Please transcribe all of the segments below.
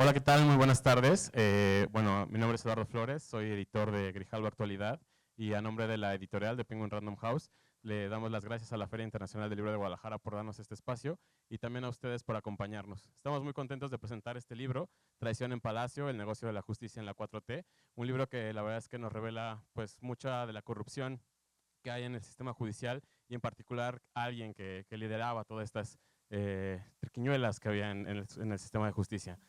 Hola, ¿qué tal? Muy buenas tardes. Bueno, mi nombre es Eduardo Flores, soy editor de Grijalbo Actualidad y a nombre de la editorial de Penguin Random House le damos las gracias a la Feria Internacional del Libro de Guadalajara por darnos este espacio y también a ustedes por acompañarnos. Estamos muy contentos de presentar este libro, Traición en Palacio, el negocio de la justicia en la 4T, un libro que la verdad es que nos revela pues mucha de la corrupción que hay en el sistema judicial y en particular alguien que lideraba todas estas triquiñuelas que había en el sistema de justicia.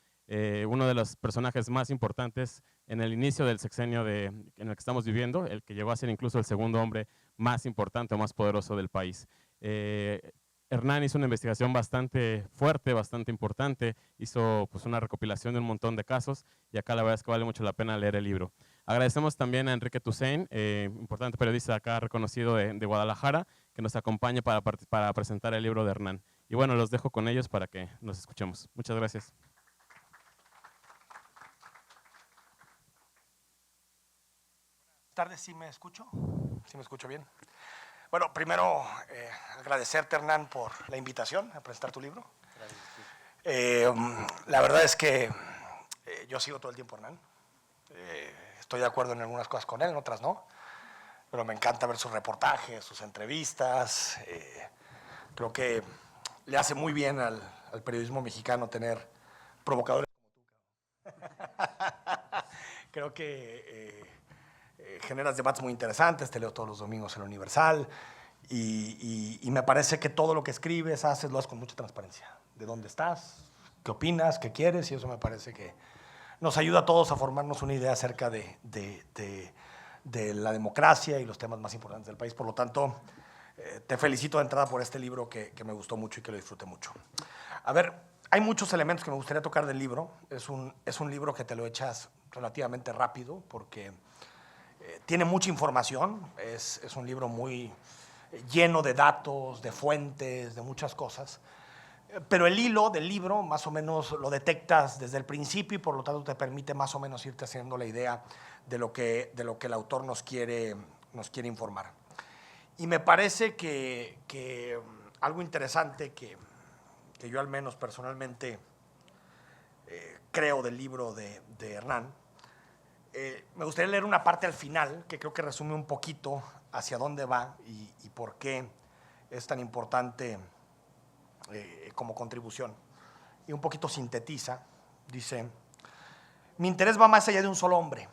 Uno de los personajes más importantes en el inicio del sexenio en el que estamos viviendo, el que llegó a ser incluso el segundo hombre más importante o más poderoso del país. Hernán hizo una investigación bastante fuerte, bastante importante, hizo pues, una recopilación de un montón de casos y acá la verdad es que vale mucho la pena leer el libro. Agradecemos también a Enrique Toussaint, importante periodista acá reconocido de Guadalajara, que nos acompaña para presentar el libro de Hernán. Y bueno, los dejo con ellos para que nos escuchemos. Muchas gracias. Buenas tardes, ¿sí me escucho? ¿Sí me escucho bien? Bueno, primero agradecerte, Hernán, por la invitación a presentar tu libro. La verdad es que yo sigo todo el tiempo a Hernán. Estoy de acuerdo en algunas cosas con él, en otras no. Pero me encanta ver sus reportajes, sus entrevistas. Creo que le hace muy bien al periodismo mexicano tener provocadores como tú, cabrón. Creo que generas debates muy interesantes, te leo todos los domingos en el Universal y me parece que todo lo que escribes, haces, lo haces con mucha transparencia. ¿De dónde estás? ¿Qué opinas? ¿Qué quieres? Y eso me parece que nos ayuda a todos a formarnos una idea acerca de la democracia y los temas más importantes del país. Por lo tanto, te felicito de entrada por este libro que me gustó mucho y que lo disfruté mucho. A ver, hay muchos elementos que me gustaría tocar del libro. Es un libro que te lo echas relativamente rápido porque tiene mucha información. Es un libro muy lleno de datos, de fuentes, de muchas cosas. Pero el hilo del libro más o menos lo detectas desde el principio y por lo tanto te permite más o menos irte haciendo la idea de lo que el autor nos quiere informar. Y me parece que algo interesante que yo al menos personalmente creo del libro de Hernán, me gustaría leer una parte al final que creo que resume un poquito hacia dónde va y por qué es tan importante como contribución. Y un poquito sintetiza, dice: mi interés va más allá de un solo hombre.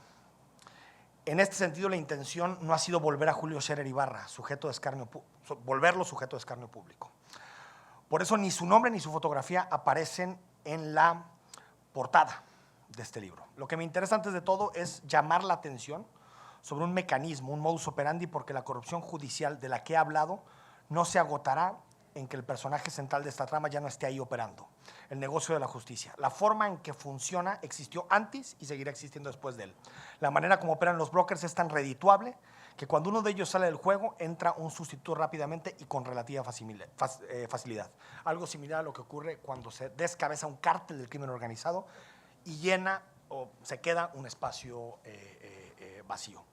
En este sentido, la intención no ha sido volver a Julio Scherer Ibarra, volverlo sujeto de escarnio público. Por eso ni su nombre ni su fotografía aparecen en la portada de este libro. Lo que me interesa antes de todo es llamar la atención sobre un mecanismo, un modus operandi, porque la corrupción judicial de la que he hablado no se agotará en que el personaje central de esta trama ya no esté ahí operando. El negocio de la justicia. La forma en que funciona existió antes y seguirá existiendo después de él. La manera como operan los brokers es tan redituable que cuando uno de ellos sale del juego, entra un sustituto rápidamente y con relativa facilidad. Algo similar a lo que ocurre cuando se descabeza un cártel del crimen organizado y llena o se queda un espacio vacío.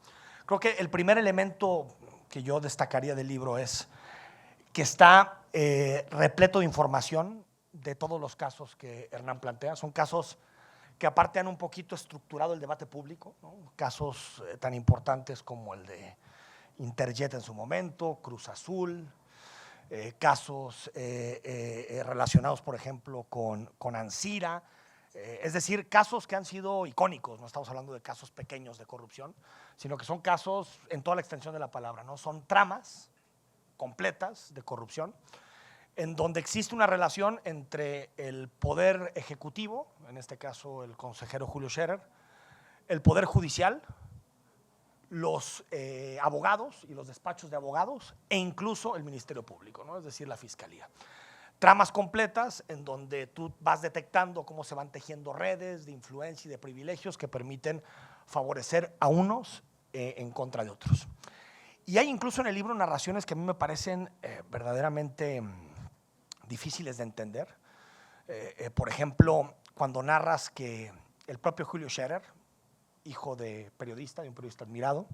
Creo que el primer elemento que yo destacaría del libro es que está repleto de información de todos los casos que Hernán plantea. Son casos que aparte han un poquito estructurado el debate público, ¿no? Casos tan importantes como el de Interjet en su momento, Cruz Azul, casos relacionados, por ejemplo, con Ancira, es decir, casos que han sido icónicos. No estamos hablando de casos pequeños de corrupción, sino que son casos en toda la extensión de la palabra, ¿no? Son tramas completas de corrupción en donde existe una relación entre el poder ejecutivo, en este caso el consejero Julio Scherer, el poder judicial, los abogados y los despachos de abogados e incluso el Ministerio Público, ¿no? Es decir, la Fiscalía. Tramas completas en donde tú vas detectando cómo se van tejiendo redes de influencia y de privilegios que permiten favorecer a unos en contra de otros. Y hay incluso en el libro narraciones que a mí me parecen verdaderamente difíciles de entender. Por ejemplo, cuando narras que el propio Julio Scherer, hijo de un periodista admirado,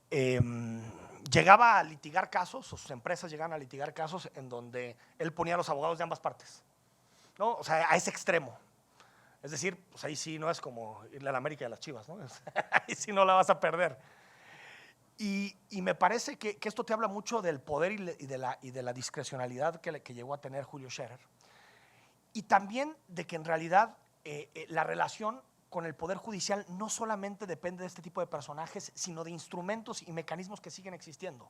llegaba a litigar casos, o sus empresas llegaban a litigar casos en donde él ponía a los abogados de ambas partes, ¿no? O sea, a ese extremo. Es decir, pues ahí sí no es como irle a la América y a las Chivas, ¿no? Ahí sí no la vas a perder. Y me parece que esto te habla mucho del poder y de la discrecionalidad que llegó a tener Julio Scherer. Y también de que en realidad la relación con el Poder Judicial no solamente depende de este tipo de personajes, sino de instrumentos y mecanismos que siguen existiendo.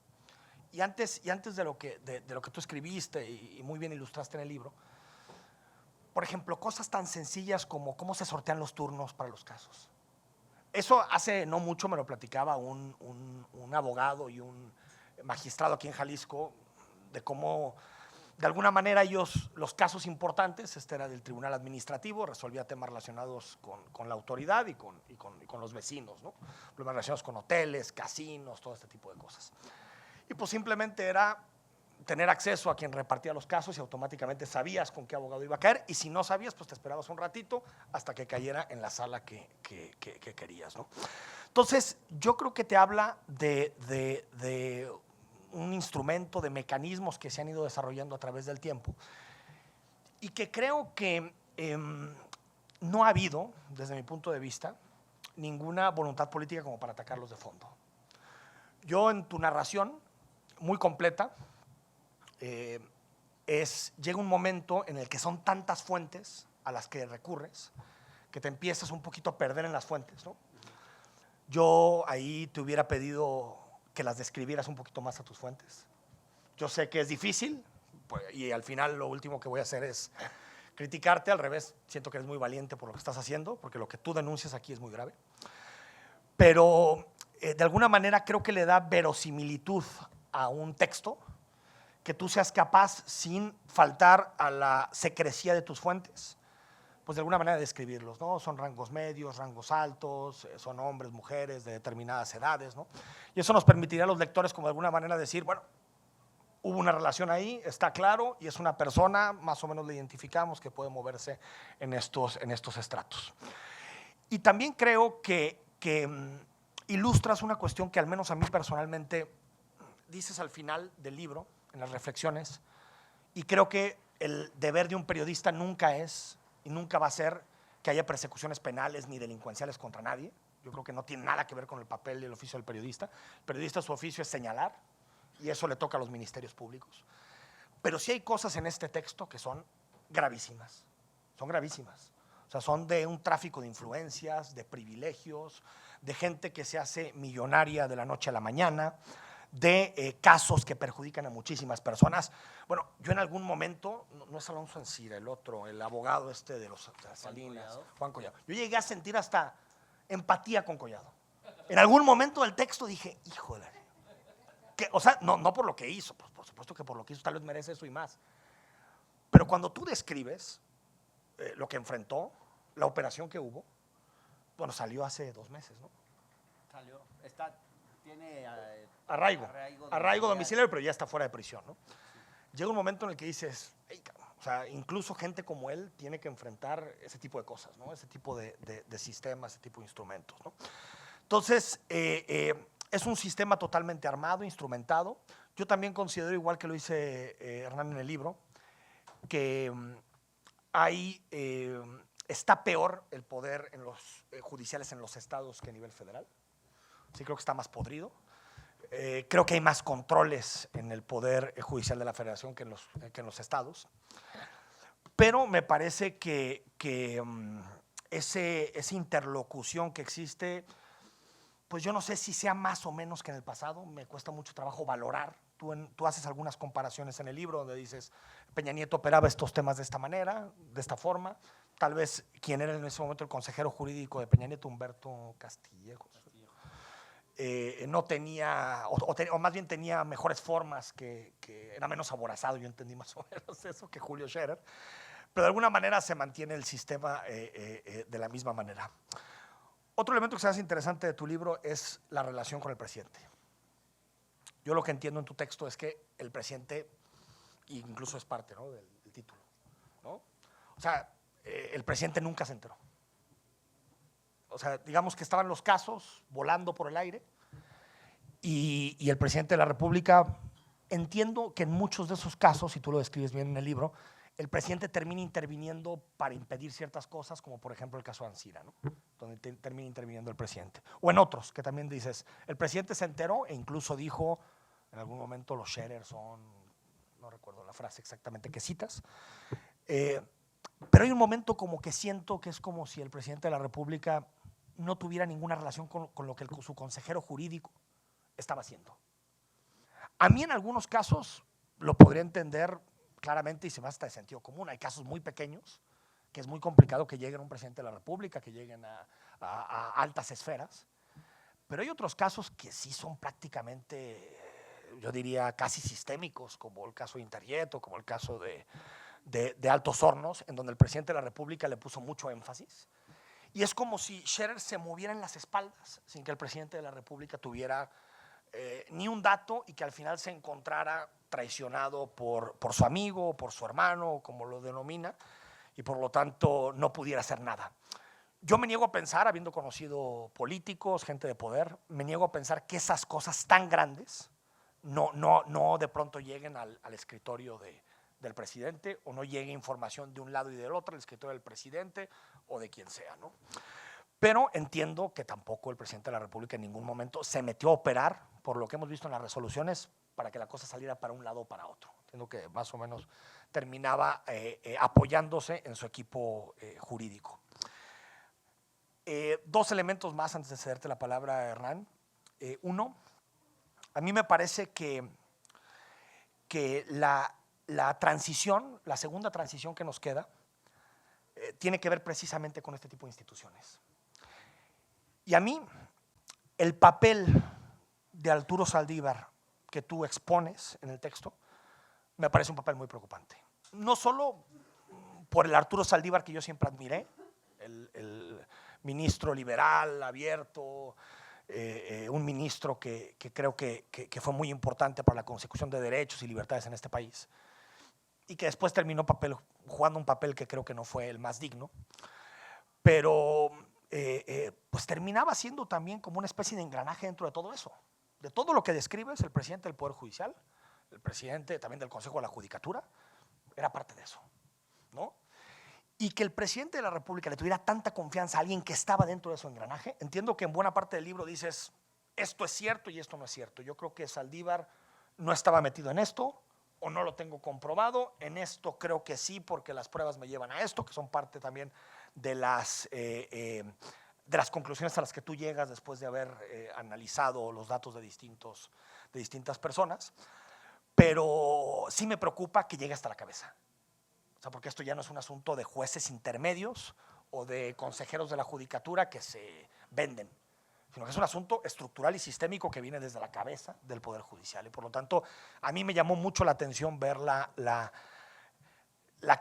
Y antes de lo que tú escribiste y muy bien ilustraste en el libro, por ejemplo, cosas tan sencillas como cómo se sortean los turnos para los casos. Eso hace no mucho me lo platicaba un abogado y un magistrado aquí en Jalisco, de cómo de alguna manera ellos, los casos importantes, este era del tribunal administrativo, resolvía temas relacionados con la autoridad y con los vecinos, ¿no? Problemas relacionados con hoteles, casinos, todo este tipo de cosas. Y pues simplemente era tener acceso a quien repartía los casos y automáticamente sabías con qué abogado iba a caer, y si no sabías, pues te esperabas un ratito hasta que cayera en la sala que querías, ¿no? Entonces, yo creo que te habla de un instrumento, de mecanismos que se han ido desarrollando a través del tiempo y que creo que no ha habido, desde mi punto de vista, ninguna voluntad política como para atacarlos de fondo. Yo en tu narración, muy completa, llega un momento en el que son tantas fuentes a las que recurres que te empiezas un poquito a perder en las fuentes, ¿no? Yo ahí te hubiera pedido que las describieras un poquito más a tus fuentes. Yo sé que es difícil, pues, y al final lo último que voy a hacer es criticarte. Al revés, siento que eres muy valiente por lo que estás haciendo, porque lo que tú denuncias aquí es muy grave. Pero de alguna manera creo que le da verosimilitud a un texto que tú seas capaz, sin faltar a la secrecía de tus fuentes, pues de alguna manera de describirlos, ¿no? Son rangos medios, rangos altos, son hombres, mujeres de determinadas edades, ¿no? Y eso nos permitirá a los lectores como de alguna manera decir, bueno, hubo una relación ahí, está claro, y es una persona, más o menos le identificamos, que puede moverse en estos estratos. Y también creo que ilustras una cuestión que al menos a mí personalmente dices al final del libro, en las reflexiones, y creo que el deber de un periodista nunca es y nunca va a ser que haya persecuciones penales ni delincuenciales contra nadie. Yo creo que no tiene nada que ver con el papel y el oficio del periodista. El periodista, su oficio es señalar, y eso le toca a los ministerios públicos. Pero sí hay cosas en este texto que son gravísimas, son gravísimas. O sea, son de un tráfico de influencias, de privilegios, de gente que se hace millonaria de la noche a la mañana, de casos que perjudican a muchísimas personas. Bueno, yo en algún momento, no es Alonso Ancira, el otro, el abogado de las Salinas, Juan Collado. Yo llegué a sentir hasta empatía con Collado. En algún momento del texto dije, híjole, o sea, no por lo que hizo, pues por supuesto que por lo que hizo tal vez merece eso y más. Pero cuando tú describes lo que enfrentó, la operación que hubo, bueno, salió hace 2 meses, ¿no? Salió, tiene arraigo domiciliario, pero ya está fuera de prisión, ¿no? Sí. Llega un momento en el que dices, hey, o sea, incluso gente como él tiene que enfrentar ese tipo de cosas, ¿no? Ese tipo de sistemas, ese tipo de instrumentos, ¿no? Entonces, es un sistema totalmente armado, instrumentado. Yo también considero, igual que lo dice Hernán en el libro, que está peor el poder en los judiciales en los estados que a nivel federal. Sí, creo que está más podrido. Creo que hay más controles en el poder judicial de la federación que en los estados. Pero me parece que esa interlocución que existe, pues yo no sé si sea más o menos que en el pasado. Me cuesta mucho trabajo valorar. Tú haces algunas comparaciones en el libro donde dices, Peña Nieto operaba estos temas de esta manera, de esta forma. Tal vez quien era en ese momento el consejero jurídico de Peña Nieto, Humberto Castillejos, no tenía, o más bien tenía mejores formas, que era menos aborazado, yo entendí más o menos eso, que Julio Scherer. Pero de alguna manera se mantiene el sistema de la misma manera. Otro elemento que se hace interesante de tu libro es la relación con el presidente. Yo lo que entiendo en tu texto es que el presidente, incluso es parte, ¿no?, del título, ¿no? O sea, el presidente nunca se enteró. O sea, digamos que estaban los casos volando por el aire y el presidente de la República, entiendo que en muchos de esos casos, y tú lo describes bien en el libro, el presidente termina interviniendo para impedir ciertas cosas, como por ejemplo el caso de Ancira, ¿no? Donde termina interviniendo el presidente. O en otros, que también dices, el presidente se enteró e incluso dijo, en algún momento los Scherer son, no recuerdo la frase exactamente que citas, pero hay un momento como que siento que es como si el presidente de la República no tuviera ninguna relación con lo que su consejero jurídico estaba haciendo. A mí en algunos casos lo podría entender claramente y se me hace de sentido común. Hay casos muy pequeños que es muy complicado que lleguen a un presidente de la República, que lleguen a altas esferas, pero hay otros casos que sí son prácticamente, yo diría, casi sistémicos, como el caso de Interjet o como el caso de Altos Hornos, en donde el presidente de la República le puso mucho énfasis. Y es como si Scherer se moviera en las espaldas sin que el presidente de la República tuviera ni un dato y que al final se encontrara traicionado por su amigo, por su hermano, como lo denomina, y por lo tanto no pudiera hacer nada. Yo me niego a pensar, habiendo conocido políticos, gente de poder, me niego a pensar que esas cosas tan grandes no de pronto lleguen al escritorio del presidente o no llegue información de un lado y del otro al escritorio del presidente o de quien sea, ¿no? Pero entiendo que tampoco el presidente de la República en ningún momento se metió a operar, por lo que hemos visto en las resoluciones, para que la cosa saliera para un lado o para otro. Entiendo que más o menos terminaba apoyándose en su equipo jurídico. Dos elementos más antes de cederte la palabra, Hernán. Uno, a mí me parece que la transición, la segunda transición que nos queda, tiene que ver precisamente con este tipo de instituciones. Y a mí, el papel de Arturo Saldívar que tú expones en el texto, me parece un papel muy preocupante. No solo por el Arturo Saldívar que yo siempre admiré, el ministro liberal, abierto, un ministro que creo que fue muy importante para la consecución de derechos y libertades en este país, y que después terminó jugando un papel que creo que no fue el más digno, pero pues terminaba siendo también como una especie de engranaje dentro de todo eso. De todo lo que describes, el presidente del Poder Judicial, el presidente también del Consejo de la Judicatura, era parte de eso, ¿no? Y que el presidente de la República le tuviera tanta confianza a alguien que estaba dentro de su engranaje. Entiendo que en buena parte del libro dices, esto es cierto y esto no es cierto. Yo creo que Saldívar no estaba metido en esto, o no lo tengo comprobado. En esto creo que sí, porque las pruebas me llevan a esto, que son parte también de las conclusiones a las que tú llegas después de haber analizado los datos de distintas personas. Pero sí me preocupa que llegue hasta la cabeza. O sea, porque esto ya no es un asunto de jueces intermedios o de consejeros de la judicatura que se venden, sino que es un asunto estructural y sistémico que viene desde la cabeza del Poder Judicial. Y por lo tanto, a mí me llamó mucho la atención ver la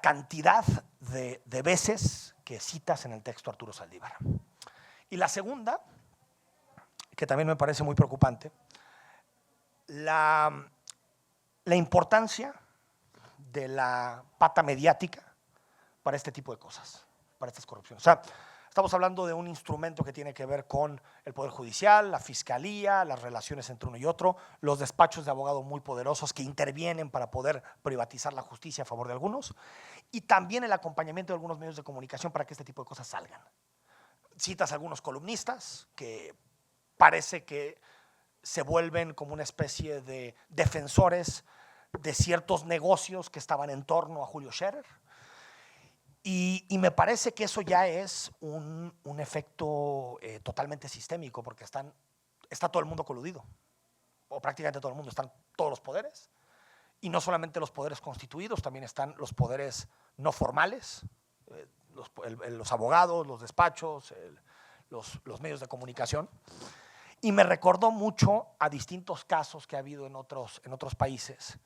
cantidad de veces que citas en el texto Arturo Saldívar. Y la segunda, que también me parece muy preocupante, la importancia de la pata mediática para este tipo de cosas, para estas corrupciones. O sea, estamos hablando de un instrumento que tiene que ver con el Poder Judicial, la Fiscalía, las relaciones entre uno y otro, los despachos de abogados muy poderosos que intervienen para poder privatizar la justicia a favor de algunos, y también el acompañamiento de algunos medios de comunicación para que este tipo de cosas salgan. Citas a algunos columnistas que parece que se vuelven como una especie de defensores de ciertos negocios que estaban en torno a Julio Scherer. Y me parece que eso ya es un efecto totalmente sistémico, porque está todo el mundo coludido, o prácticamente todo el mundo, están todos los poderes, y no solamente los poderes constituidos, también están los poderes no formales, los abogados, los despachos, los medios de comunicación. Y me recordó mucho a distintos casos que ha habido en otros países,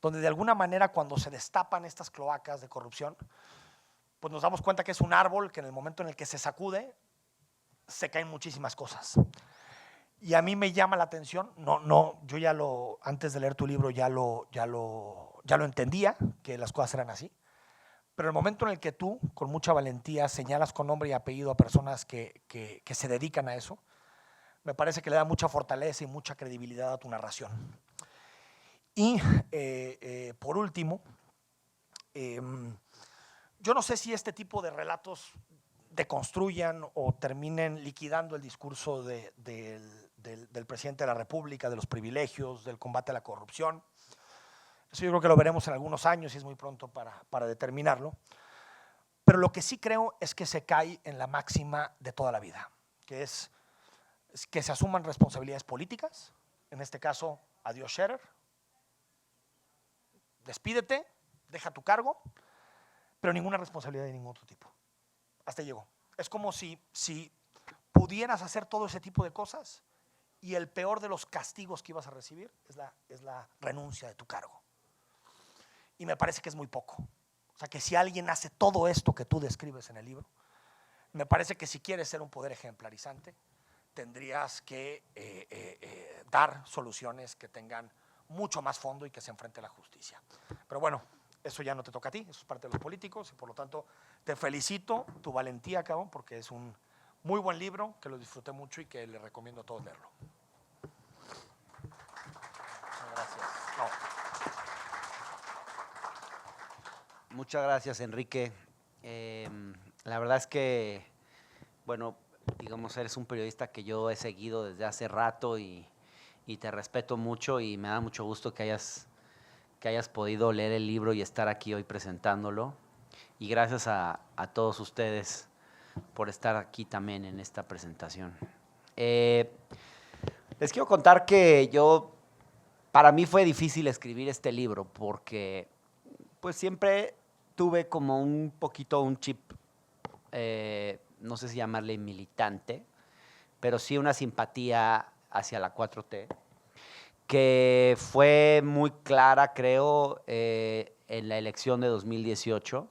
donde de alguna manera cuando se destapan estas cloacas de corrupción, pues nos damos cuenta que es un árbol que en el momento en el que se sacude, se caen muchísimas cosas. Y a mí me llama la atención, yo antes de leer tu libro ya lo entendía, que las cosas eran así, pero el momento en el que tú, con mucha valentía, señalas con nombre y apellido a personas que se dedican a eso, me parece que le da mucha fortaleza y mucha credibilidad a tu narración. Y por último, Yo no sé si este tipo de relatos deconstruyan o terminen liquidando el discurso del presidente de la República, de los privilegios, del combate a la corrupción. Eso yo creo que lo veremos en algunos años y es muy pronto para determinarlo. Pero lo que sí creo es que se cae en la máxima de toda la vida, que es que se asuman responsabilidades políticas. En este caso, adiós Scherer, despídete, deja tu cargo, pero ninguna responsabilidad de ningún otro tipo. Hasta llegó. Es como si pudieras hacer todo ese tipo de cosas y el peor de los castigos que ibas a recibir es la renuncia de tu cargo. Y me parece que es muy poco. O sea, que si alguien hace todo esto que tú describes en el libro, me parece que si quieres ser un poder ejemplarizante, tendrías que dar soluciones que tengan mucho más fondo y que se enfrente a la justicia. Pero bueno, eso ya no te toca a ti, eso es parte de los políticos y por lo tanto te felicito tu valentía, cabrón, porque es un muy buen libro que lo disfruté mucho y que le recomiendo a todos leerlo. Gracias. No. Muchas gracias, Enrique. La verdad es que, bueno, digamos, eres un periodista que yo he seguido desde hace rato y te respeto mucho y me da mucho gusto que hayas podido leer el libro y estar aquí hoy presentándolo. Y gracias a todos ustedes por estar aquí también en esta presentación. Les quiero contar que para mí fue difícil escribir este libro porque pues siempre tuve como un poquito un chip, no sé si llamarle militante, pero sí una simpatía hacia la 4T, que fue muy clara, creo, en la elección de 2018.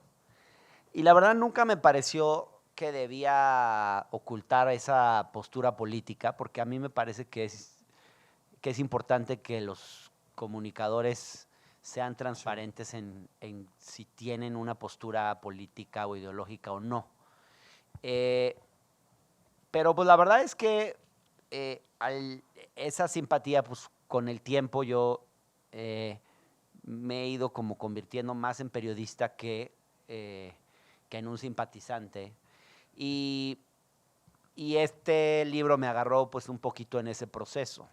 Y la verdad nunca me pareció que debía ocultar esa postura política, porque a mí me parece que es importante que los comunicadores sean transparentes en si tienen una postura política o ideológica o no. Pero pues la verdad es que esa simpatía, pues con el tiempo yo me he ido como convirtiendo más en periodista que en un simpatizante. Y este libro me agarró pues un poquito en ese proceso.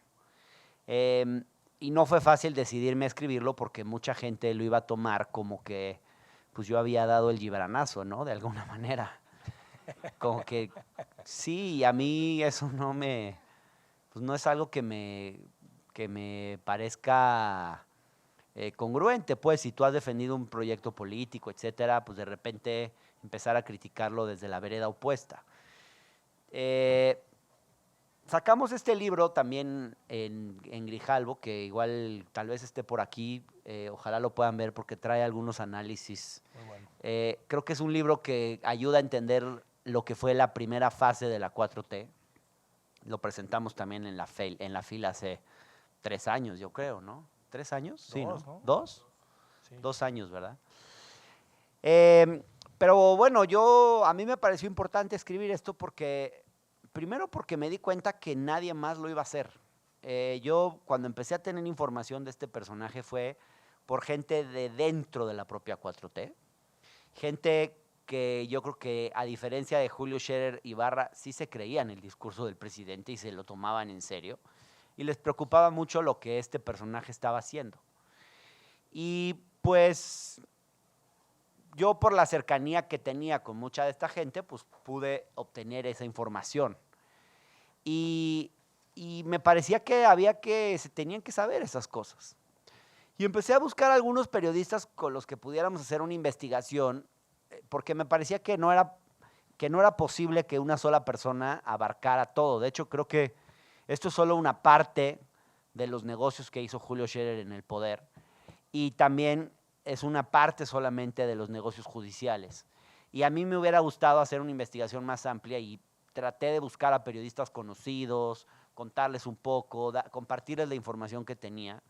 Y no fue fácil decidirme a escribirlo porque mucha gente lo iba a tomar como que pues yo había dado el gibran-azo, ¿no? De alguna manera. Como que sí, a mí eso pues no es algo que me parezca congruente, pues si tú has defendido un proyecto político, etcétera, pues de repente empezar a criticarlo desde la vereda opuesta. Sacamos este libro también en Grijalbo, que igual tal vez esté por aquí, ojalá lo puedan ver porque trae algunos análisis. Muy bueno. Creo que es un libro que ayuda a entender lo que fue la primera fase de la 4T. Lo presentamos también en la fila hace 3 años, yo creo, ¿no? ¿3 años? Sí, ¿no? ¿2? Sí. 2 años, ¿verdad? Pero bueno, a mí me pareció importante escribir esto primero porque me di cuenta que nadie más lo iba a hacer. Yo cuando empecé a tener información de este personaje fue por gente de dentro de la propia 4T, gente que yo creo que a diferencia de Julio Scherer y Ibarra sí se creían el discurso del presidente y se lo tomaban en serio y les preocupaba mucho lo que este personaje estaba haciendo. Y pues yo por la cercanía que tenía con mucha de esta gente, pues pude obtener esa información. Y me parecía que se tenían que saber esas cosas. Y empecé a buscar algunos periodistas con los que pudiéramos hacer una investigación, porque me parecía que no era posible que una sola persona abarcara todo. De hecho, creo que esto es solo una parte de los negocios que hizo Julio Scherer en el poder. Y también es una parte solamente de los negocios judiciales. Y a mí me hubiera gustado hacer una investigación más amplia y traté de buscar a periodistas conocidos, contarles un poco, compartirles la información que tenía.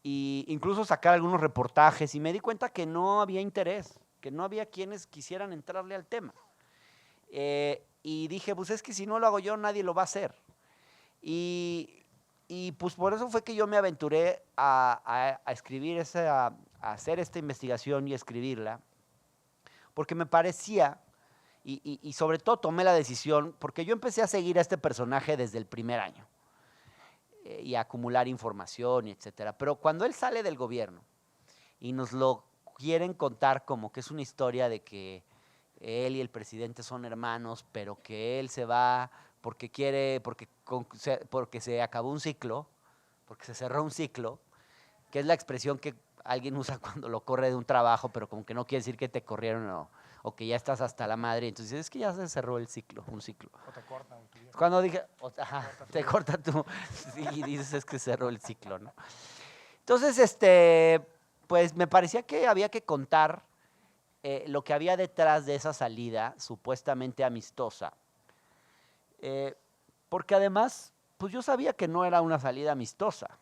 E incluso sacar algunos reportajes y me di cuenta que no había interés, que no había quienes quisieran entrarle al tema. Y dije, pues es que si no lo hago yo, nadie lo va a hacer. Y pues por eso fue que yo me aventuré a escribir, a hacer esta investigación y escribirla, porque me parecía, y sobre todo tomé la decisión, porque yo empecé a seguir a este personaje desde el primer año y a acumular información, y etcétera. Pero cuando él sale del gobierno y nos lo quieren contar como que es una historia de que él y el presidente son hermanos, pero que él se va porque quiere, porque se acabó un ciclo, porque se cerró un ciclo, que es la expresión que alguien usa cuando lo corre de un trabajo, pero como que no quiere decir que te corrieron o que ya estás hasta la madre. Entonces es que ya se cerró el ciclo, un ciclo. O te cortan. Cuando dije, te corta tú, sí, y dices es que cerró el ciclo, ¿no? Entonces, pues me parecía que había que contar lo que había detrás de esa salida supuestamente amistosa. Porque además, pues yo sabía que no era una salida amistosa.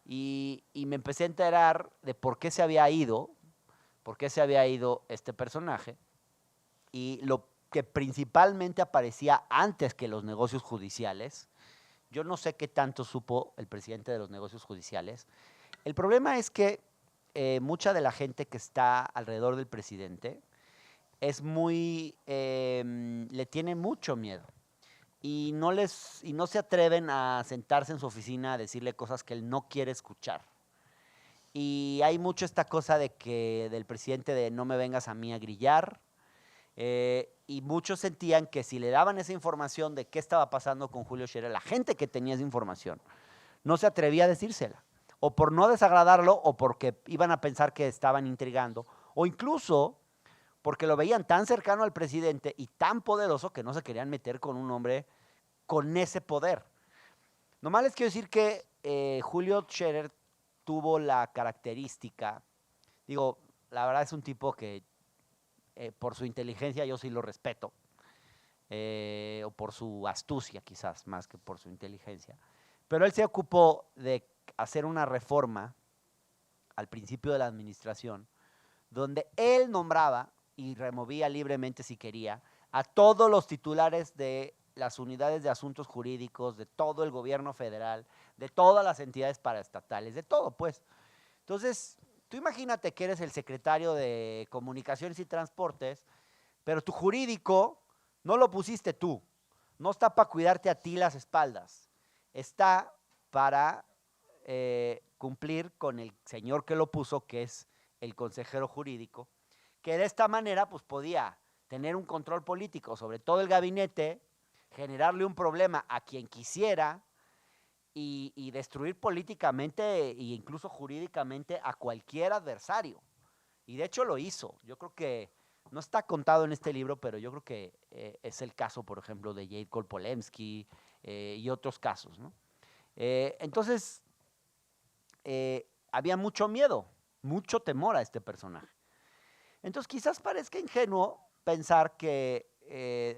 Y me empecé a enterar de por qué se había ido este personaje. Y lo que principalmente aparecía antes que los negocios judiciales, yo no sé qué tanto supo el presidente de los negocios judiciales. El problema es que mucha de la gente que está alrededor del presidente es le tiene mucho miedo y no se atreven a sentarse en su oficina a decirle cosas que él no quiere escuchar. Y hay mucho esta cosa del presidente de no me vengas a mí a grillar, y muchos sentían que si le daban esa información de qué estaba pasando con Julio Scherer, la gente que tenía esa información no se atrevía a decírsela, o por no desagradarlo, o porque iban a pensar que estaban intrigando, o incluso porque lo veían tan cercano al presidente y tan poderoso que no se querían meter con un hombre con ese poder. Nomás les quiero decir que Julio Scherer tuvo la característica, digo, la verdad es un tipo que por su inteligencia yo sí lo respeto, o por su astucia quizás, más que por su inteligencia. Pero él se ocupó de hacer una reforma al principio de la administración, donde él nombraba y removía libremente si quería a todos los titulares de las unidades de asuntos jurídicos, de todo el gobierno federal, de todas las entidades paraestatales, de todo pues. Entonces, tú imagínate que eres el secretario de Comunicaciones y Transportes, pero tu jurídico no lo pusiste tú, no está para cuidarte a ti las espaldas, está para cumplir con el señor que lo puso, que es el consejero jurídico, que de esta manera pues podía tener un control político sobre todo el gabinete, generarle un problema a quien quisiera y destruir políticamente e incluso jurídicamente a cualquier adversario. Y de hecho lo hizo. Yo creo que no está contado en este libro, pero yo creo que es el caso, por ejemplo, de Jade Kolpolemsky y otros casos, ¿no? Entonces, había mucho miedo, mucho temor a este personaje. Entonces, quizás parezca ingenuo pensar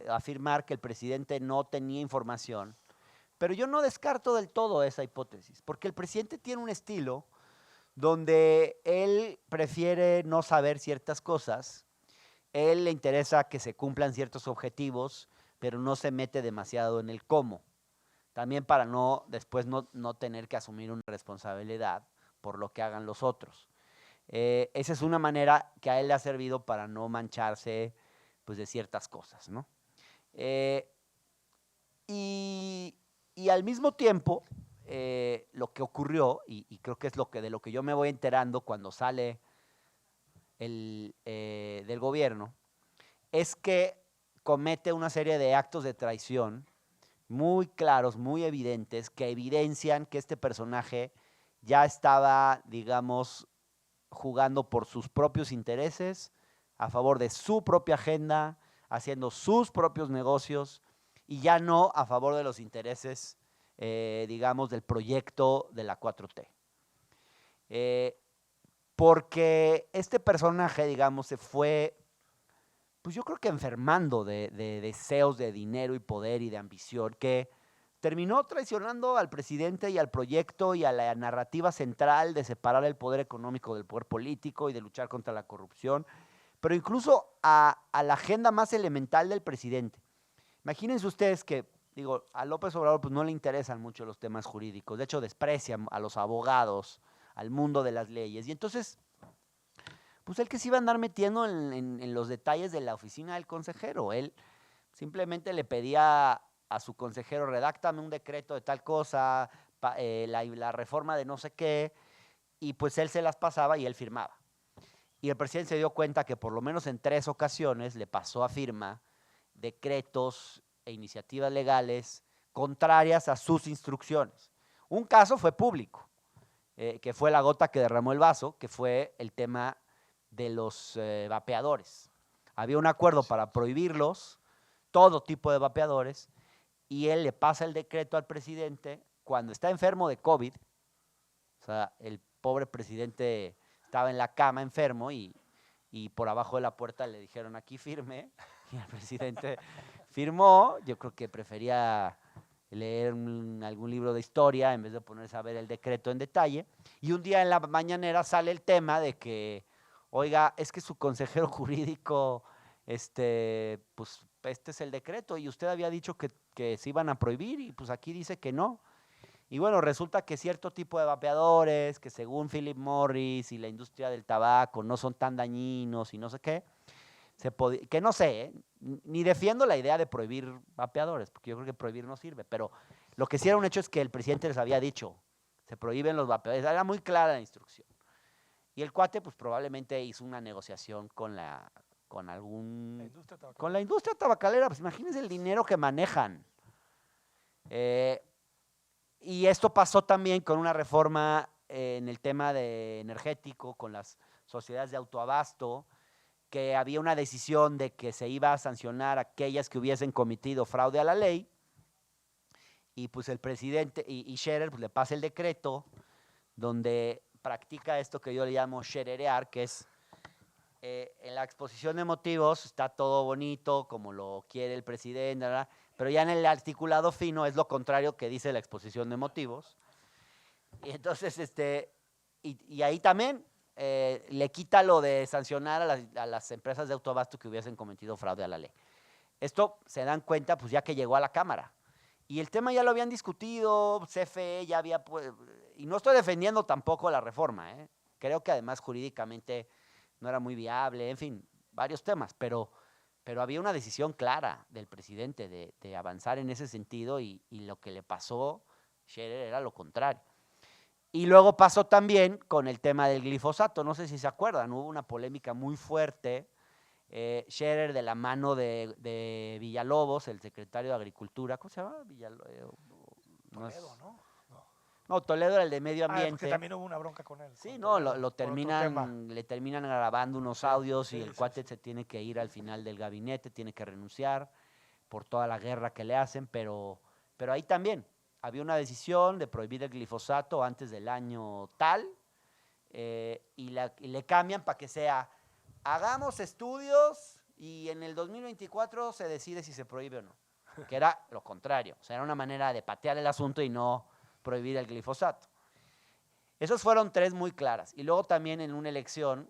afirmar que el presidente no tenía información, pero yo no descarto del todo esa hipótesis, porque el presidente tiene un estilo donde él prefiere no saber ciertas cosas, él le interesa que se cumplan ciertos objetivos, pero no se mete demasiado en el cómo. También para después no tener que asumir una responsabilidad por lo que hagan los otros. Esa es una manera que a él le ha servido para no mancharse pues, de ciertas cosas, ¿no? Y al mismo tiempo, lo que ocurrió, y creo que es de lo que yo me voy enterando cuando sale del gobierno, es que comete una serie de actos de traición muy claros, muy evidentes, que evidencian que este personaje ya estaba, digamos, jugando por sus propios intereses, a favor de su propia agenda, haciendo sus propios negocios y ya no a favor de los intereses, digamos, del proyecto de la 4T. Porque este personaje, digamos, se fue, pues yo creo que enfermando de deseos de dinero y poder y de ambición, que terminó traicionando al presidente y al proyecto y a la narrativa central de separar el poder económico del poder político y de luchar contra la corrupción, pero incluso a la agenda más elemental del presidente. Imagínense ustedes que, digo, a López Obrador pues no le interesan mucho los temas jurídicos, de hecho desprecia a los abogados, al mundo de las leyes, y entonces pues él que se iba a andar metiendo en los detalles de la oficina del consejero. Él simplemente le pedía a su consejero, redáctame un decreto de tal cosa, la reforma de no sé qué, y pues él se las pasaba y él firmaba. Y el presidente se dio cuenta que por lo menos en 3 ocasiones le pasó a firma decretos e iniciativas legales contrarias a sus instrucciones. Un caso fue público, que fue la gota que derramó el vaso, que fue el tema de los vapeadores. Había un acuerdo para prohibirlos, todo tipo de vapeadores, y él le pasa el decreto al presidente cuando está enfermo de COVID. O sea, el pobre presidente estaba en la cama enfermo y por abajo de la puerta le dijeron aquí firme, y el presidente firmó. Yo creo que prefería leer algún libro de historia en vez de ponerse a ver el decreto en detalle. Y un día en la mañanera sale el tema de que, oiga, es que su consejero jurídico, pues este es el decreto y usted había dicho que se iban a prohibir y pues aquí dice que no. Y bueno, resulta que cierto tipo de vapeadores, que según Philip Morris y la industria del tabaco no son tan dañinos y no sé qué, que no sé, ni defiendo la idea de prohibir vapeadores, porque yo creo que prohibir no sirve, pero lo que sí era un hecho es que el presidente les había dicho, se prohíben los vapeadores, era muy clara la instrucción. Y el cuate pues probablemente hizo una negociación con la industria tabacalera, pues imagínense el dinero que manejan. Y esto pasó también con una reforma en el tema energético, con las sociedades de autoabasto, que había una decisión de que se iba a sancionar a aquellas que hubiesen cometido fraude a la ley, y pues el presidente y Scherer pues, le pasa el decreto donde practica esto que yo le llamo schererear, que es en la exposición de motivos está todo bonito, como lo quiere el presidente, ¿verdad? Pero ya en el articulado fino es lo contrario que dice la exposición de motivos. Y entonces, y ahí también le quita lo de sancionar a las empresas de autoabasto que hubiesen cometido fraude a la ley. Esto se dan cuenta pues ya que llegó a la Cámara. Y el tema ya lo habían discutido, CFE ya había, pues, y no estoy defendiendo tampoco la reforma, creo que además jurídicamente no era muy viable, en fin, varios temas, pero había una decisión clara del presidente de avanzar en ese sentido y lo que le pasó Scherer era lo contrario. Y luego pasó también con el tema del glifosato, no sé si se acuerdan, hubo una polémica muy fuerte, Scherer de la mano de Villalobos, el secretario de Agricultura, ¿cómo se llama? Toledo, ¿no? No, Toledo era el de Medio Ambiente. Porque también hubo una bronca con él. Sí, con no, Toledo, le terminan grabando unos audios y el cuate sí. se tiene que ir al final del gabinete, tiene que renunciar por toda la guerra que le hacen, pero ahí también había una decisión de prohibir el glifosato antes del año tal, y le cambian para que sea, hagamos estudios y en el 2024 se decide si se prohíbe o no, que era lo contrario, o sea, era una manera de patear el asunto y no prohibir el glifosato. Esos fueron 3 muy claras. Y luego también en una elección,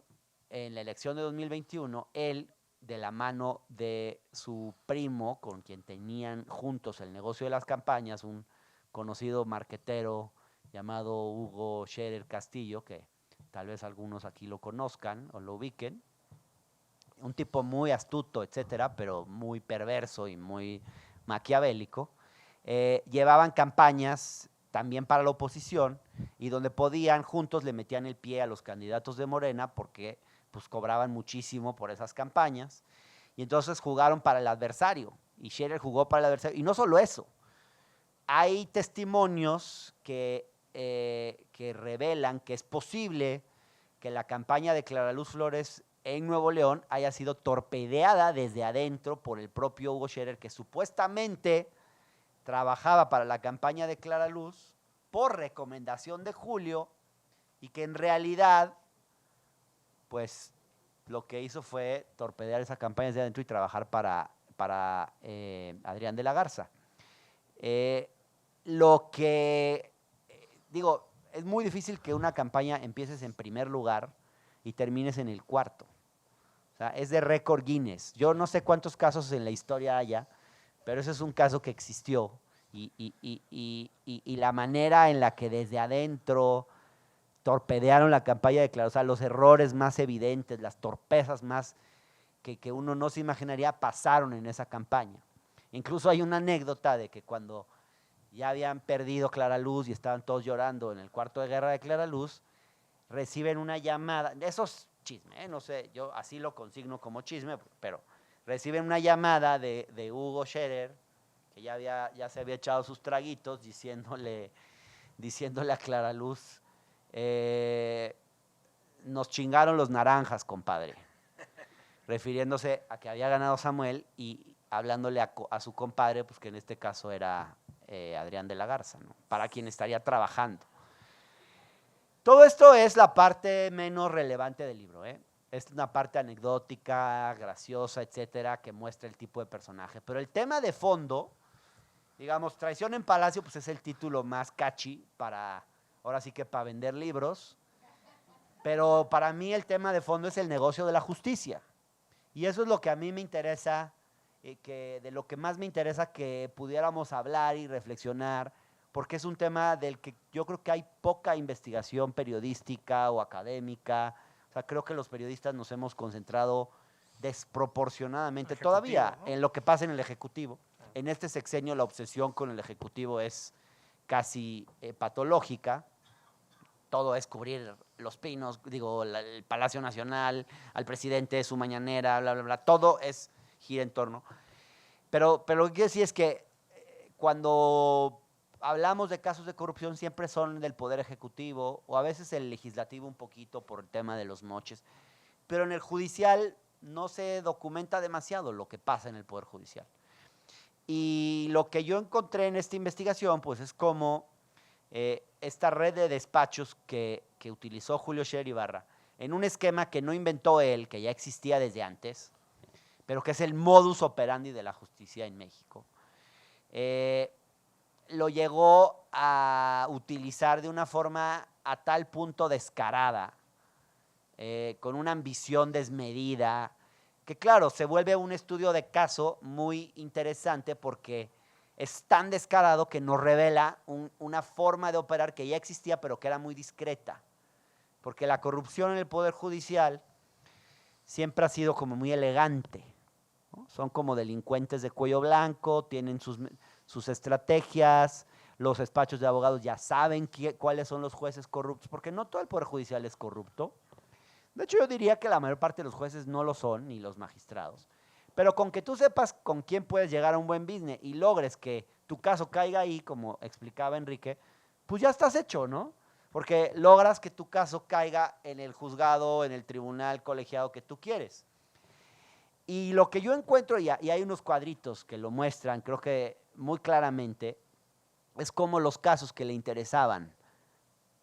en la elección de 2021, él, de la mano de su primo, con quien tenían juntos el negocio de las campañas, un conocido marquetero llamado Hugo Scherer Castillo, que tal vez algunos aquí lo conozcan o lo ubiquen, un tipo muy astuto, etcétera, pero muy perverso y muy maquiavélico, llevaban campañas también para la oposición, y donde podían, juntos le metían el pie a los candidatos de Morena porque pues cobraban muchísimo por esas campañas, y entonces jugaron para el adversario, y Scherer jugó para el adversario, y no solo eso, hay testimonios que revelan que es posible que la campaña de Clara Luz Flores en Nuevo León haya sido torpedeada desde adentro por el propio Hugo Scherer, que supuestamente trabajaba para la campaña de Clara Luz por recomendación de Julio, y que en realidad pues lo que hizo fue torpedear esa campaña desde adentro y trabajar para Adrián de la Garza. Lo que digo, es muy difícil que una campaña empieces en primer lugar y termines en el 4. O sea, es de récord Guinness. Yo no sé cuántos casos en la historia haya, pero ese es un caso que existió, y la manera en la que desde adentro torpedearon la campaña de Clara, o sea, los errores más evidentes, las torpezas más que uno no se imaginaría pasaron en esa campaña. Incluso hay una anécdota de que cuando ya habían perdido Clara Luz y estaban todos llorando en el cuarto de guerra de Clara Luz, reciben una llamada, eso es chisme, no sé, yo así lo consigno como chisme, pero reciben una llamada de Hugo Scherer, que ya se había echado sus traguitos, diciéndole a Clara Luz, nos chingaron los naranjas, compadre, refiriéndose a que había ganado Samuel y hablándole a su compadre, pues que en este caso era Adrián de la Garza, ¿no? Para quien estaría trabajando. Todo esto es la parte menos relevante del libro, ¿eh? Es una parte anecdótica, graciosa, etcétera, que muestra el tipo de personaje. Pero el tema de fondo, digamos, Traición en Palacio, pues es el título más catchy ahora sí que para vender libros. Pero para mí el tema de fondo es el negocio de la justicia. Y eso es lo que a mí me interesa, de lo que más me interesa que pudiéramos hablar y reflexionar, porque es un tema del que yo creo que hay poca investigación periodística o académica. O sea, creo que los periodistas nos hemos concentrado desproporcionadamente todavía, ¿no?, en lo que pasa en el Ejecutivo. En este sexenio la obsesión con el Ejecutivo es casi patológica. Todo es cubrir los pinos, el Palacio Nacional, al presidente, su mañanera, bla, bla, bla. Todo gira en torno. Pero lo que quiero decir es que cuando hablamos de casos de corrupción siempre son del Poder Ejecutivo o a veces el Legislativo un poquito por el tema de los moches. Pero en el Judicial no se documenta demasiado lo que pasa en el Poder Judicial. Y lo que yo encontré en esta investigación, pues es como esta red de despachos que utilizó Julio Scherer Ibarra en un esquema que no inventó él, que ya existía desde antes, pero que es el modus operandi de la justicia en México, lo llegó a utilizar de una forma a tal punto descarada, con una ambición desmedida, que claro, se vuelve un estudio de caso muy interesante porque es tan descarado que nos revela una forma de operar que ya existía, pero que era muy discreta. Porque la corrupción en el Poder Judicial siempre ha sido como muy elegante, ¿no? Son como delincuentes de cuello blanco, tienen sus estrategias, los despachos de abogados ya saben cuáles son los jueces corruptos, porque no todo el Poder Judicial es corrupto. De hecho, yo diría que la mayor parte de los jueces no lo son, ni los magistrados. Pero con que tú sepas con quién puedes llegar a un buen business y logres que tu caso caiga ahí, como explicaba Enrique, pues ya estás hecho, ¿no? Porque logras que tu caso caiga en el juzgado, en el tribunal colegiado que tú quieres. Y lo que yo encuentro, y hay unos cuadritos que lo muestran, creo que muy claramente, es como los casos que le interesaban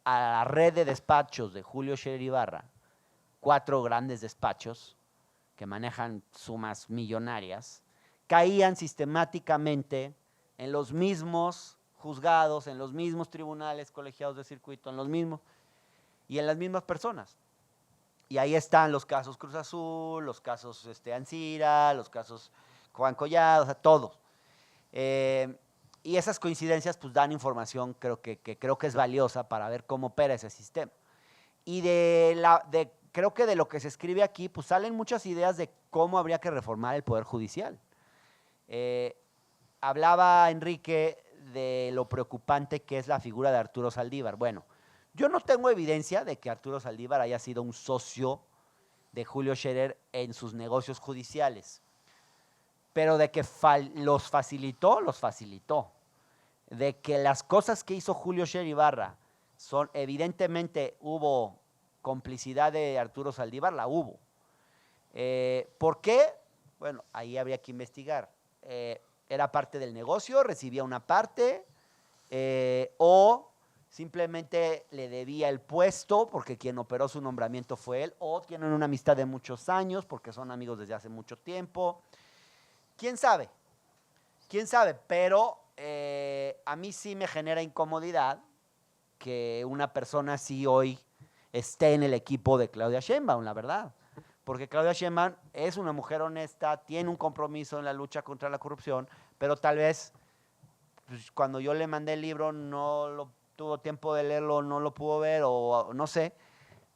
a la red de despachos de Julio Scherer Ibarra, 4 grandes despachos que manejan sumas millonarias, caían sistemáticamente en los mismos juzgados, en los mismos tribunales colegiados de circuito, en los mismos, y en las mismas personas. Y ahí están los casos Cruz Azul, los casos Ancira, los casos Juan Collado, o sea, todos. Y esas coincidencias pues dan información creo que es valiosa para ver cómo opera ese sistema. Y creo que de lo que se escribe aquí, pues salen muchas ideas de cómo habría que reformar el Poder Judicial. Hablaba Enrique de lo preocupante que es la figura de Arturo Saldívar. Bueno, yo no tengo evidencia de que Arturo Saldívar haya sido un socio de Julio Scherer en sus negocios judiciales, pero de que los facilitó. De que las cosas que hizo Julio Scherer Ibarra evidentemente hubo complicidad de Arturo Saldívar, la hubo. ¿Por qué? Bueno, ahí habría que investigar. ¿Era parte del negocio, recibía una parte, o simplemente le debía el puesto porque quien operó su nombramiento fue él, o tienen una amistad de muchos años porque son amigos desde hace mucho tiempo? ¿Quién sabe? Pero a mí sí me genera incomodidad que una persona así hoy esté en el equipo de Claudia Sheinbaum, la verdad. Porque Claudia Sheinbaum es una mujer honesta, tiene un compromiso en la lucha contra la corrupción, pero tal vez pues, cuando yo le mandé el libro no lo tuvo tiempo de leerlo, no lo pudo ver o no sé,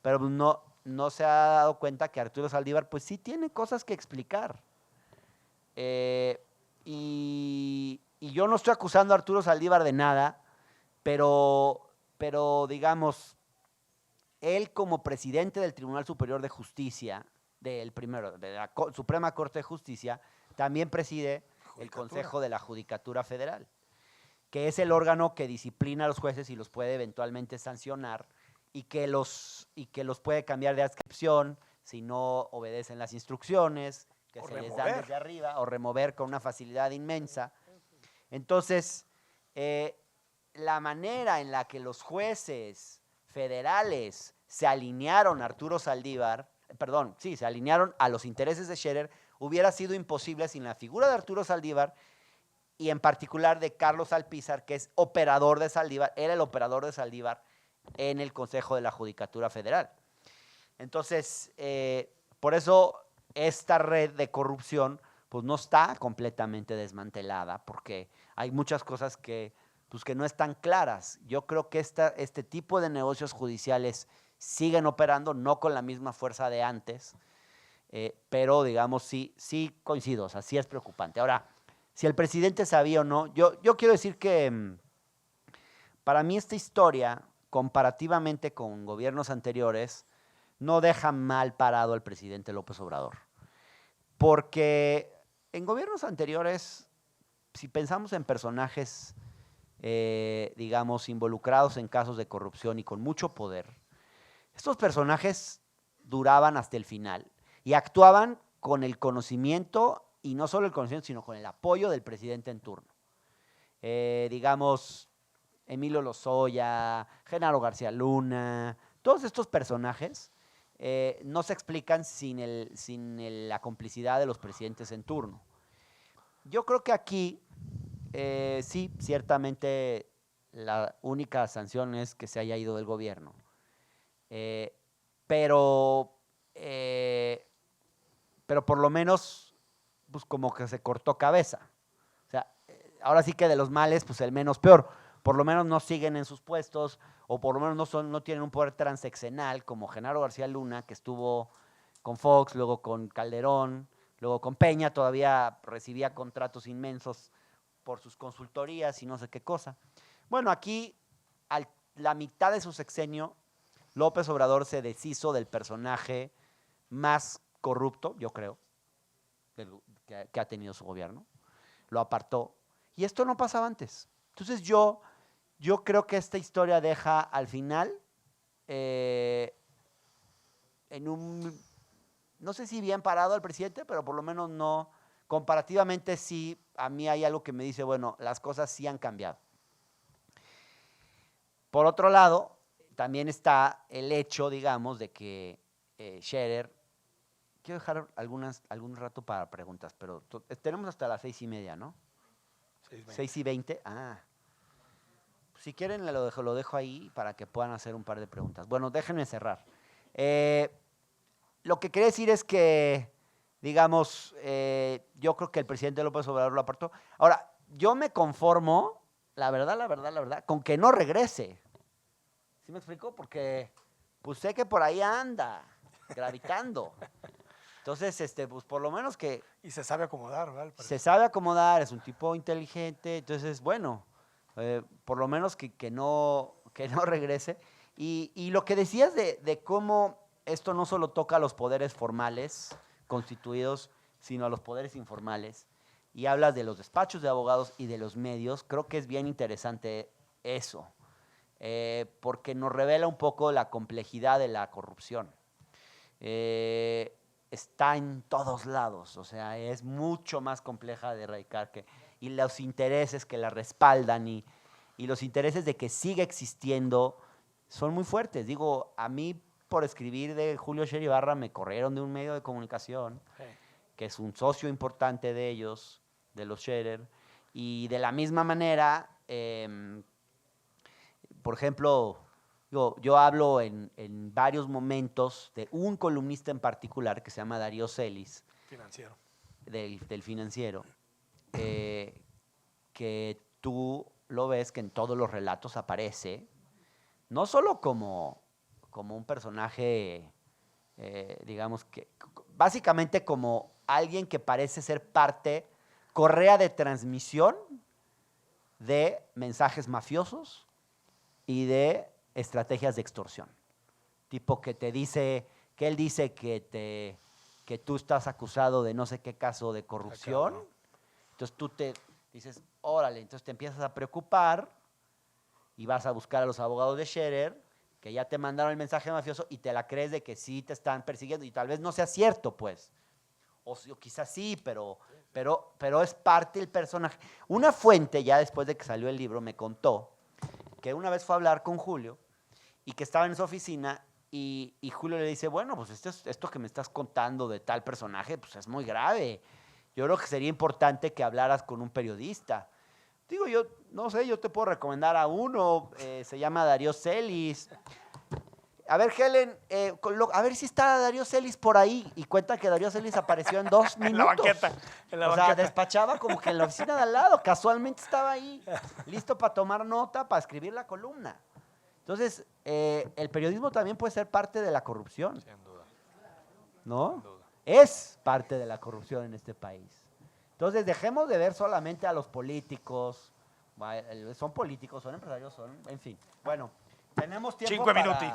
pero no se ha dado cuenta que Arturo Saldívar pues sí tiene cosas que explicar. Y yo no estoy acusando a Arturo Saldívar de nada, pero digamos, él como presidente del Tribunal Superior de Justicia, de la Suprema Corte de Justicia, también preside el Consejo de la Judicatura Federal, que es el órgano que disciplina a los jueces y los puede eventualmente sancionar y que los puede cambiar de adscripción si no obedecen las instrucciones que se les dan desde arriba, o remover con una facilidad inmensa. Entonces, la manera en la que los jueces federales se alinearon a Arturo Saldívar, se alinearon a los intereses de Scherer, hubiera sido imposible sin la figura de Arturo Saldívar y en particular de Carlos Alpizar, que es operador de Saldívar, era el operador de Saldívar en el Consejo de la Judicatura Federal. Entonces, por eso esta red de corrupción pues no está completamente desmantelada, porque hay muchas cosas que no están claras. Yo creo que este tipo de negocios judiciales siguen operando, no con la misma fuerza de antes, pero digamos, sí coincido, o sea, sí es preocupante. Ahora, si el presidente sabía o no, yo quiero decir que para mí esta historia, comparativamente con gobiernos anteriores, no deja mal parado al presidente López Obrador. Porque en gobiernos anteriores, si pensamos en personajes, digamos, involucrados en casos de corrupción y con mucho poder, estos personajes duraban hasta el final y actuaban con el conocimiento, y no solo el conocimiento, sino con el apoyo del presidente en turno. Digamos, Emilio Lozoya, Genaro García Luna, todos estos personajes no se explican sin la complicidad de los presidentes en turno. Yo creo que aquí, sí, ciertamente la única sanción es que se haya ido del gobierno. Pero por lo menos, pues como que se cortó cabeza. O sea, ahora sí que de los males, pues el menos peor. Por lo menos no siguen en sus puestos, o por lo menos no tienen un poder transeccional como Genaro García Luna, que estuvo con Fox, luego con Calderón, luego con Peña, todavía recibía contratos inmensos por sus consultorías y no sé qué cosa. Bueno, aquí, a la mitad de su sexenio, López Obrador se deshizo del personaje más corrupto, yo creo, que ha tenido su gobierno. Lo apartó. Y esto no pasaba antes. Entonces yo creo que esta historia deja al final en no sé si bien parado al presidente, pero por lo menos no, comparativamente sí, a mí hay algo que me dice, bueno, las cosas sí han cambiado. Por otro lado, también está el hecho, digamos, de que Scherer, quiero dejar algún rato para preguntas, pero tenemos hasta las 6:30, ¿no? 6:20. Si quieren lo dejo ahí para que puedan hacer un par de preguntas. Bueno, déjenme cerrar. Lo que quería decir es que, digamos, yo creo que el presidente López Obrador lo apartó. Ahora, yo me conformo, la verdad, con que no regrese. ¿Sí me explico? Porque pues sé que por ahí anda, gravitando. Entonces, pues por lo menos que... Y se sabe acomodar, ¿verdad? Se sabe acomodar, es un tipo inteligente, entonces, bueno, por lo menos que no regrese. Y lo que decías de cómo esto no solo toca a los poderes formales constituidos, sino a los poderes informales, y hablas de los despachos de abogados y de los medios, creo que es bien interesante eso, porque nos revela un poco la complejidad de la corrupción. Está en todos lados, o sea, es mucho más compleja de erradicar y los intereses que la respaldan y los intereses de que siga existiendo son muy fuertes. Digo, a mí por escribir de Julio Scherer Ibarra me corrieron de un medio de comunicación, que es un socio importante de ellos, de los Scherer, y de la misma manera, por ejemplo, yo hablo en varios momentos de un columnista en particular que se llama Darío Celis, Financiero. del Financiero, que tú lo ves que en todos los relatos aparece, no solo como un personaje, digamos que, básicamente como alguien que parece ser correa de transmisión de mensajes mafiosos y de estrategias de extorsión. Tipo que él dice que tú estás acusado de no sé qué caso de corrupción, entonces tú te dices, órale, entonces te empiezas a preocupar y vas a buscar a los abogados de Scherer, que ya te mandaron el mensaje mafioso y te la crees de que sí te están persiguiendo y tal vez no sea cierto, pues. O quizás sí, pero es parte del personaje. Una fuente, ya después de que salió el libro, me contó que una vez fue a hablar con Julio y que estaba en su oficina y Julio le dice, bueno, pues esto que me estás contando de tal personaje, pues es muy grave. Yo creo que sería importante que hablaras con un periodista. Digo, yo no sé, yo te puedo recomendar a uno, se llama Darío Celis. A ver, Helen, a ver si está Darío Celis por ahí. Y cuenta que Darío Celis apareció en 2 minutos. En la banqueta. O sea, despachaba como que en la oficina de al lado. Casualmente estaba ahí, listo para tomar nota, para escribir la columna. Entonces, el periodismo también puede ser parte de la corrupción. Sin duda. ¿No? Sin duda. Es parte de la corrupción en este país. Entonces, dejemos de ver solamente a los políticos. Son políticos, son empresarios, en fin. Bueno, tenemos tiempo 5 para minuti.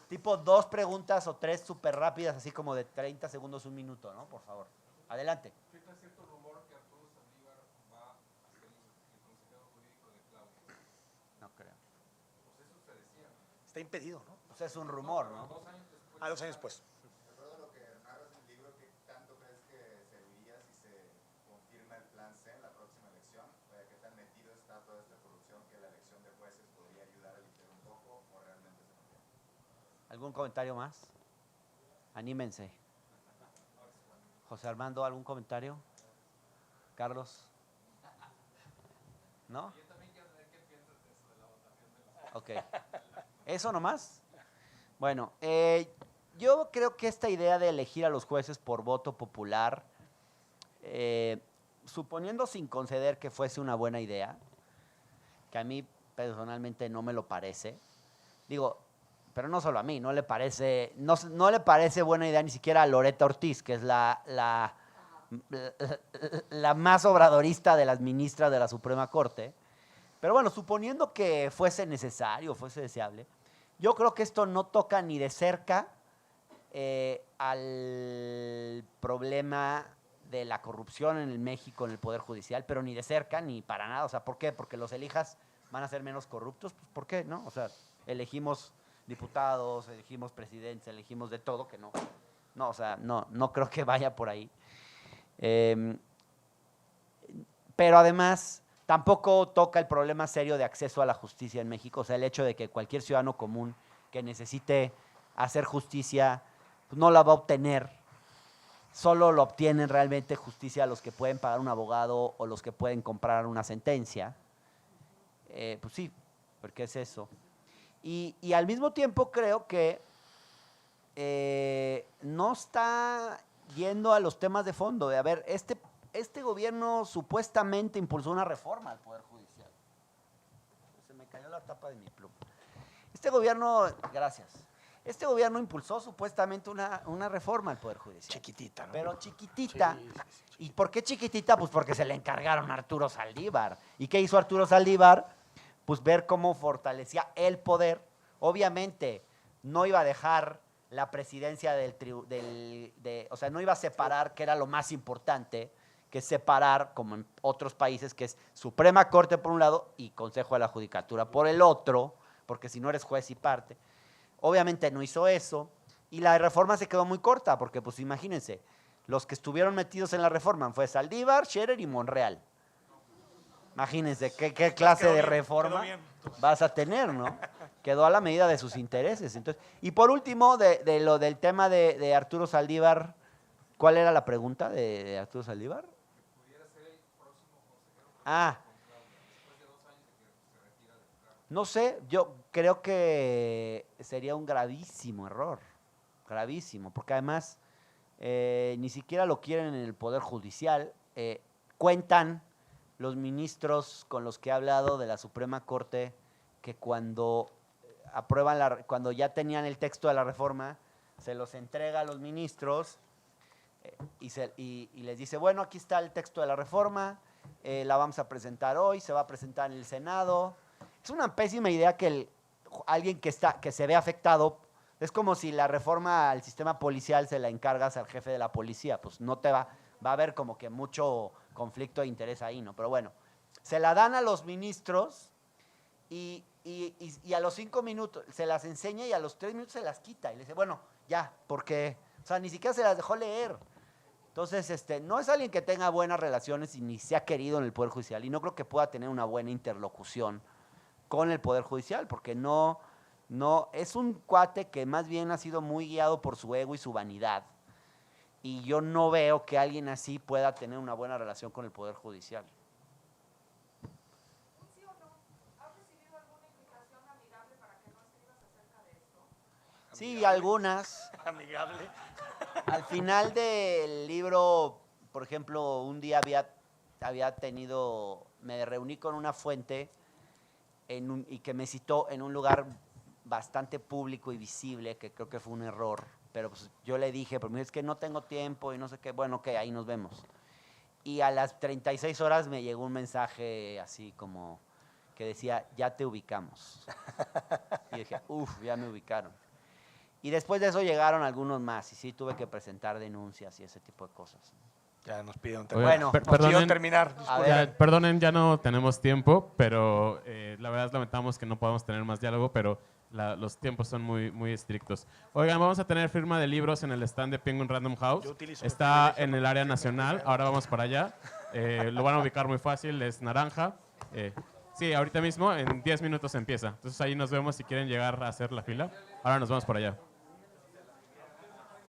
tipo 2 preguntas o 3 súper rápidas, así como de 30 segundos, 1 minuto, ¿no? Por favor. Adelante. ¿Afecta cierto rumor que Arturo Saldívar va a ser el consejero jurídico de Claudia? No creo. Pues eso se decía, ¿no? Está impedido, ¿no? Pues es un rumor, ¿no? 2 años después. 2 años después. De acuerdo a lo que narras en el libro, ¿qué tanto crees que serviría si se confirma el plan C en la próxima elección? ¿Qué tan metido está toda esta corrupción que la elección de jueces podría ayudar a limpiar un poco o realmente se mantiene? ¿Algún comentario más? Anímense. José Armando, ¿algún comentario? Carlos. ¿No? Yo también quiero saber qué piensas de eso, de la votación de los... Ok. ¿Eso nomás? Bueno, yo creo que esta idea de elegir a los jueces por voto popular, suponiendo sin conceder que fuese una buena idea, que a mí personalmente no me lo parece, digo, pero no solo a mí, no le parece buena idea ni siquiera a Loretta Ortiz, que es la más obradorista de las ministras de la Suprema Corte. Pero bueno, suponiendo que fuese necesario, fuese deseable, yo creo que esto no toca ni de cerca al problema de la corrupción en el México, en el Poder Judicial, pero ni de cerca ni para nada. O sea, ¿por qué? Porque los elijas van a ser menos corruptos. Pues, ¿por qué? ¿No? O sea, elegimos diputados, elegimos presidentes, elegimos de todo, que no. No, o sea, no creo que vaya por ahí. Pero además, tampoco toca el problema serio de acceso a la justicia en México. O sea, el hecho de que cualquier ciudadano común que necesite hacer justicia, pues no la va a obtener. Solo lo obtienen realmente justicia los que pueden pagar un abogado o los que pueden comprar una sentencia. Pues sí, porque es eso. Y al mismo tiempo creo que no está yendo a los temas de fondo. De, a ver, este gobierno supuestamente impulsó una reforma al Poder Judicial. Se me cayó la tapa de mi pluma. Este gobierno impulsó supuestamente una reforma al Poder Judicial. Chiquitita, ¿no? Pero chiquitita. Sí. ¿Y por qué chiquitita? Pues porque se le encargaron a Arturo Saldívar. ¿Y qué hizo Arturo Saldívar? Pues ver cómo fortalecía el poder. Obviamente no iba a dejar la presidencia o sea, no iba a separar, que era lo más importante, que es separar, como en otros países, que es Suprema Corte por un lado y Consejo de la Judicatura por el otro, porque si no eres juez y parte. Obviamente no hizo eso y la reforma se quedó muy corta, porque pues imagínense, los que estuvieron metidos en la reforma fue Saldívar, Scherer y Monreal. Imagínense qué clase de reforma vas a tener, ¿no? Quedó a la medida de sus intereses. Entonces, y por último, del tema de Arturo Saldívar, ¿cuál era la pregunta de Arturo Saldívar? Pudiera ser el próximo consejero después de 2 años de que se retira del cargo. No sé, yo creo que sería un gravísimo error, gravísimo, porque además ni siquiera lo quieren en el Poder Judicial. Cuentan los ministros con los que he hablado de la Suprema Corte, que cuando cuando ya tenían el texto de la reforma, se los entrega a los ministros y les dice, bueno, aquí está el texto de la reforma, la vamos a presentar hoy, se va a presentar en el Senado. Es una pésima idea que alguien que se ve afectado, es como si la reforma al sistema policial se la encargas al jefe de la policía, pues no te va a haber como que mucho conflicto de interés ahí, ¿no? Pero bueno, se la dan a los ministros y a los 5 minutos se las enseña y a los 3 minutos se las quita. Y le dice, bueno, ya, porque, o sea, ni siquiera se las dejó leer. Entonces, no es alguien que tenga buenas relaciones y ni se ha querido en el Poder Judicial. Y no creo que pueda tener una buena interlocución con el Poder Judicial, porque no, es un cuate que más bien ha sido muy guiado por su ego y su vanidad. Y yo no veo que alguien así pueda tener una buena relación con el Poder Judicial. ¿Sí o no? ¿Has recibido alguna invitación amigable para que no escribas acerca de esto? Sí, algunas. Amigable. Al final del libro, por ejemplo, un día me reuní con una fuente y que me citó en un lugar bastante público y visible, que creo que fue un error, pero pues yo le dije, pero es que no tengo tiempo y no sé qué, bueno, ok, ahí nos vemos. Y a las 36 horas me llegó un mensaje así como que decía, ya te ubicamos. Y dije, ya me ubicaron. Y después de eso llegaron algunos más y sí tuve que presentar denuncias y ese tipo de cosas. Ya nos pidieron Oigan, Bueno, pidieron terminar. A ver. Perdonen, ya no tenemos tiempo, pero la verdad lamentamos que no podamos tener más diálogo, pero los tiempos son muy, muy estrictos. Oigan, vamos a tener firma de libros en el stand de Penguin Random House. Yo utilizo Está en el área nacional, ahora vamos para allá. Lo van a ubicar muy fácil, es naranja. Sí, ahorita mismo, en 10 minutos empieza. Entonces ahí nos vemos si quieren llegar a hacer la fila. Ahora nos vamos para allá.